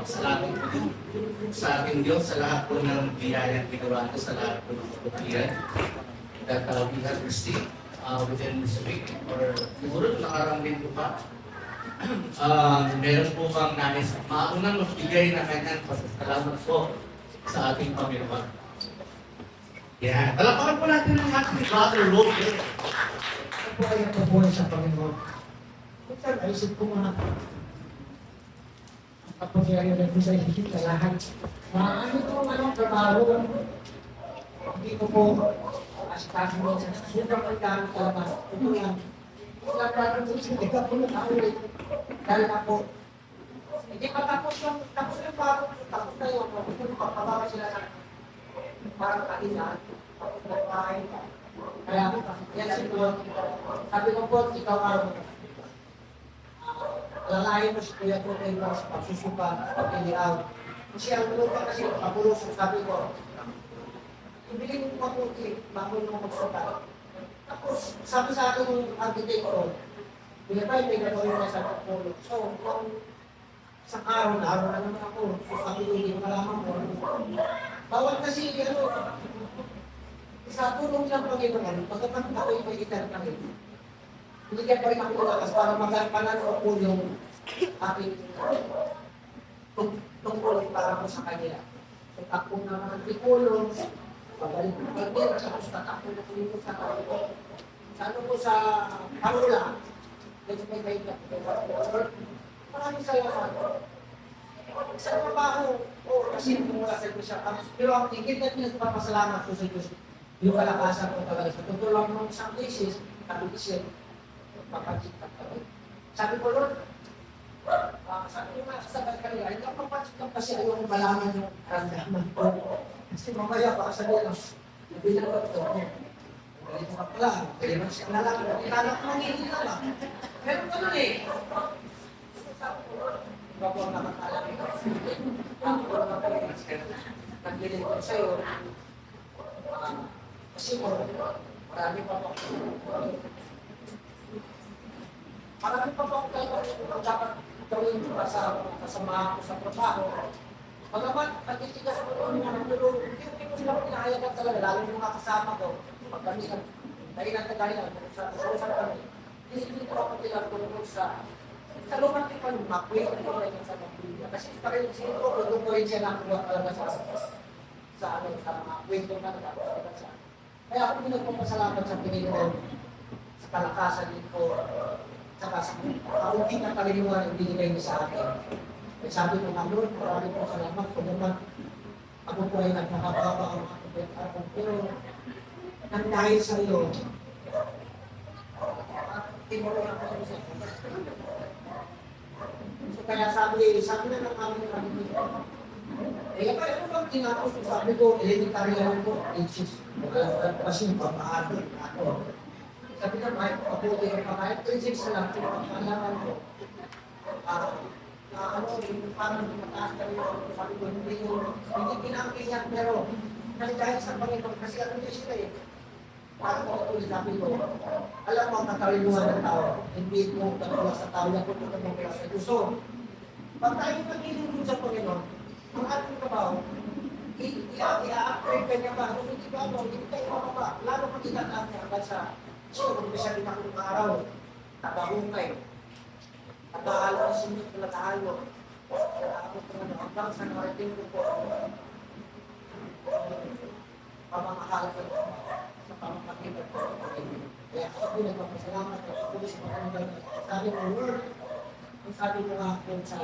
salamat po din sa ating Diyos, sa lahat po ng biyayang ginawa ko, sa lahat po ng kapatiran that we have received within this week or siguro nakarang linggo pa. Meron po bang nais maunang magbigay na kanyang pasasalamat po sa ating Panginoon. Yan. Talapakan po natin ang ating Brother Roger. Ano po ay napabuhay sa Panginoon? Minsan, naisip ko mga kapangyarihan natin sa isip sa lahat. Ano itong anong trabaho? Hindi ko po asikaso mo sa sobrang magdaan talaga. Ito yan. Wala pa rin po siya. Hindi ka po nakaulit. Dahil ako, hindi pa tapos yung bago. Tapos na yun. Kung papababa sila sa parang kanina. Tapos na kain. Kaya yan siguro. Sabi ko po, ikaw ang lalahin mo si Kuya Tutoy mo sa pagsusuka, pag-iliaw. Kasi ang lupa kasi kapulos, sabi ko, ibigin mo mabuti, bago mo magsuka. Tapos, sabi sa akin yung architect ko, binabay, may gagawin na sa pagpulo. So, kung isang araw na naman ako, so sabi ko, hindi ko malaman mo. Bawal kasi, sa tulong ng Panginoon, pagkatapos ako yung may gitar kami, hindi kaya pa rin ako lakas para magkapanan ko yung aking tungkulin para ko sa kanila. So, takbo na mga tikulong, pabalik ko pagkira, tapos tatakbo na ko sa kanila. Sa ano ko sa Panula, medyo may kaibigan ko. Maraming salamat. Sa trabaho, kasi wala sa Diyos siya. Pero ang higit na pinagpapasalamat ko sa Diyos, yung kalakasan ko talaga. Sa tutulong ng isang beses, kabisin, papagsikat kami. Sabi ko, Lord, sabi ko nga sa kanila, hindi ako papagsikat kasi ayaw ko malaman yung karamdaman ko. Kasi mamaya baka sabihin lang, nabilang ko ito. Ganito ka pala, kaya man siya nalang, kailangan ko mangingin na lang. Pero ganun eh. Sabi ko, Lord, iba po ang nakakala ko. Ako po naman po yung nagbiling ko sa'yo. Kasi mo, marami pa po. Marami pa po ang dapat gawin para sa kasama ko sa trabaho. Pagamat, nagtitigas ko yung mga pero hindi ko sila pinahayagan talaga, lalo yung mga kasama ko. Pag kami dahilan sa kami, hindi ko ako tinatulog sa lumang tipan, makwit ko rin sa pagpilya. Kasi parin siguro, doon ko rin siya nakuha talaga sa mga kwento na nakakasalamat sa kaya ako pinagpapasalamat sa Panginoon sa kalakasan nito saka sa kaunting na kaluluwa na binigay niya sa akin. Kaya sabi ko, Lord, maraming po salamat kung naman ako po ay nagpapababa ang ako pero nang dahil sa iyo tinulong ako sa iyo. So kaya sabi na ng aming kalimutan. Kaya ano bang tinapos ko? Sabi ko, elementary lang po, ages. Kasi papaado ako. Sabi na, kahit paputi ko pa, kahit 3-6 na lang, pinapakalaman ko. Parang mataas ka rin ako. Sabi ko, hindi pinangkinyan, pero dahil sa Panginoon, kasi ano niya sila eh. Parang ako ulit sabi ko, alam mo ang katalinuhan ng tao, hindi mo katulad sa tao, yan po ito mong kaya sa Diyos. So, pag tayo nagilingkod sa Panginoon, ang ating trabaho, i-upgrade ka niya ba? Kung hindi ba ano, hindi tayo mababa. Lalo kung tinataan niya agad sa sino, kung bisa rin ako ng araw, nabahungkay, nabahalo ng simit, nabahalo. Ako ito na hanggang sa narating ko po, pamamahala ko sa pamamagitan ko. Kaya ako po nagpapasalamat at ako sa mga kanila. Sabi mo, Lord, ang sabi mo nga po sa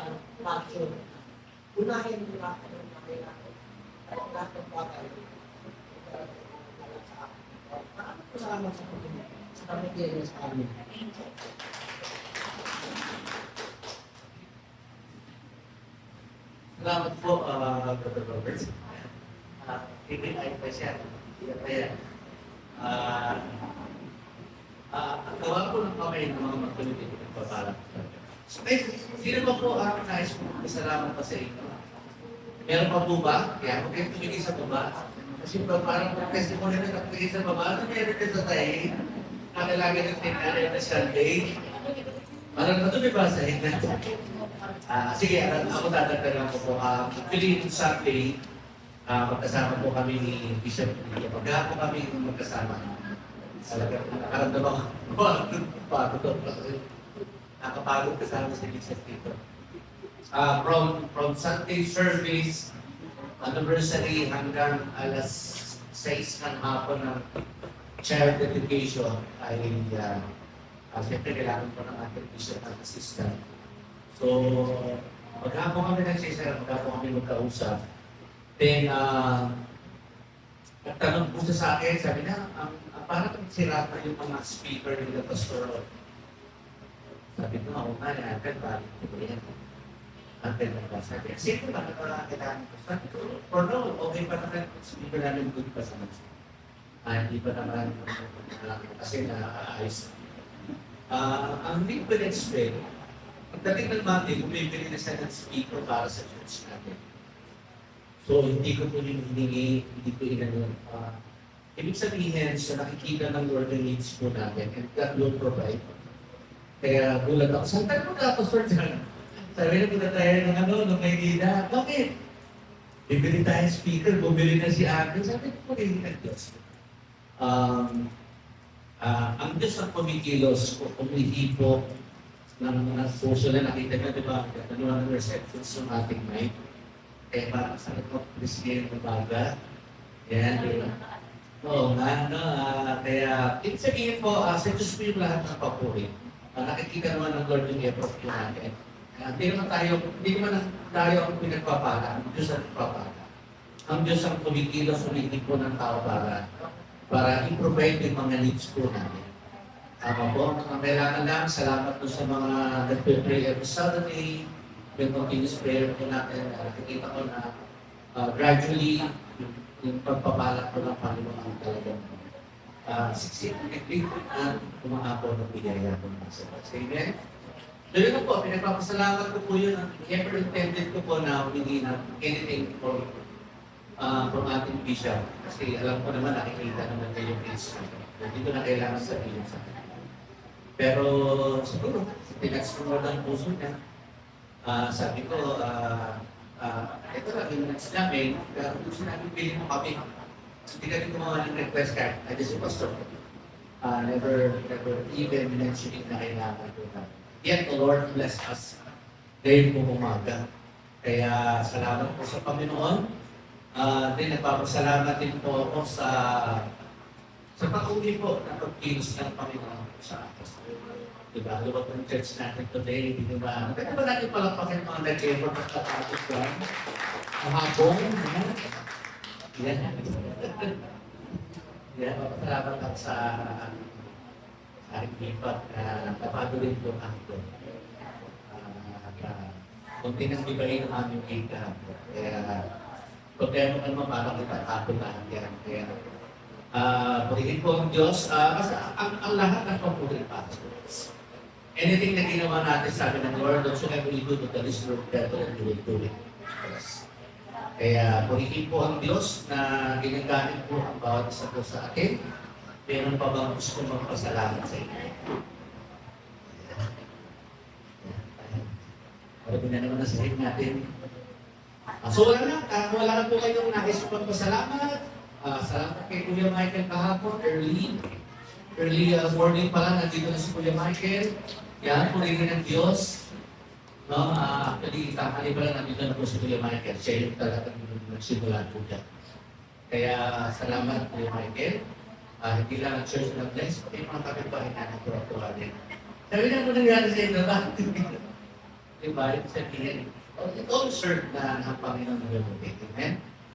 passion, unahin mo na ako ng mga natin. At lahat ng bagay. Maraming po salamat sa Panginoon. Sa pamilya niya sa amin. Salamat po, Brother Roberts. Tingin ay pa siya. Hindi pa yan. Ang gawa ko ng kamay ng mga magtuloy ng pagpapalang. So, hindi naman po ang nais ko salamat pa sa inyo. Meron pa po ba? Kaya ako kayo tumigil sa baba. Kasi parang testimony na tumigil sa baba. Ano meron ka sa tayo? Nakalaga ng tinanay na Sunday. Parang ito may basahin natin. Sige, ako dadagdagan ko po. Actually, yung Sunday, magkasama po kami ni Bishop Lidia. Pagka po kami magkasama, talaga nakaramdam ako. Pagod kasi nakapagod kasama si Bishop dito. From Sunday service, anniversary hanggang alas 6 ng hapon ng child education ay siyempre kailangan po ng ating Bishop at assistant. So, pagka po kami nagsisara, pagka po kami magkausap, then, nagtanong po siya sa akin, sabi na, parang sira pa yung mga speaker nila, Pastor. Sabi ko, ako nga, natin, parang ito yan. Natin na ba? Sabi, sige ba, kailangan ko? Sabi ko, for now, okay pa naman, speaker namin good pa sa mga. Hindi pa naman, kasi naaayos. Ang hindi ko na-explain, pagdating ng Monday, bumibili na siya ng speaker para sa church natin. So, hindi ko po yung hiningi, hindi ko inano. Ibig sabihin, siya nakikita ng Lord the needs po natin and God will provide. Kaya gulat ako, saan tayo Pastor dyan? Sabi na punta tayo ng Maynila. Bakit? Bibili tayo speaker, bumili na si Ate. Sabi ko, hindi ng Diyos. Ang Diyos ang kumikilos, kumihipo ng puso na nakita niya, di ba? Ano ang receptions ng ating mind? Kaya parang sa ito, Christian na baga. Yan, di ba? Oo nga, no? Kaya, ibig sabihin po, sa Diyos po yung lahat ng papuri. Nakikita naman ng Lord yung effort po natin. Hindi naman tayo ang pinagpapala. Ang Diyos ang nagpapala. Ang Diyos ang kumikilos, kumikipo ng tao para i-provide yung mga needs po natin. Tama po, mga kailangan lang, salamat po sa mga nagpe-pray every Saturday, yung continuous prayer po natin, nakikita ko na gradually, yung pagpapalak po ng Panginoon ang talagang siksik-iklik at kumahapo ng biyaya po ng Panginoon. Amen? Doon ko po, pinagpapasalamat ko po yun, never intended ko po na humingi ng anything from ating bishop. Kasi alam ko naman, nakikita naman kayo yung needs ko. Hindi ko na kailangan sabihin sa akin. Pero siguro, tinats ko mo lang puso niya. Sabi ko, ito lang yung next namin, pero gusto namin bilhin mo kami. Hindi ka rin gumawa ng request card. I just pastor. Never even mentioning na kailangan ko na. Yet the Lord bless us. Dahil po umaga. Kaya salamat po sa Panginoon. Then nagpapasalamat din po ako sa pag-uli po na pag-kilos ng Panginoon sa akin. Diba? Luwag ng church natin today, di ba? Kaya ba natin palakpakin mga nag-effort at katapos lang? Mahapong, yan. Yan, papasalamat ako sa aking ipat na napatuloy po ako. Kunti nang ibahin ang aming kita. Kaya, problema ka naman parang itatapon na yan. Kaya, pagiging po ang Diyos, kasi ang lahat ng pagpuli pa sa Diyos. Anything na ginawa natin, sabi ng Lord, whatsoever you do to the least of better and you will do it. Yes. Kaya pagiging po ang Diyos na ginagamit po ang bawat isa po sa akin, meron pa bang gusto magpasalamat sa inyo? Marami na naman nasa sahig natin. So wala na po kayong nais pagpasalamat. Salamat kay Kuya Michael kahapon, early morning pa lang, nandito na si Kuya Michael. Yan, purihin ng Diyos. No, actually, tanghali pa lang nandito na po si Kuya Michael. Siya yung talagang nagsimula po dyan. Kaya salamat Kuya Michael. Hindi lang ang church na bless, pati mga kapitbahay na nagtuwa din. Sabi na po nangyari sa inyo, bakit? Diba? Sabihin, it all served na ang Panginoon ng Amen?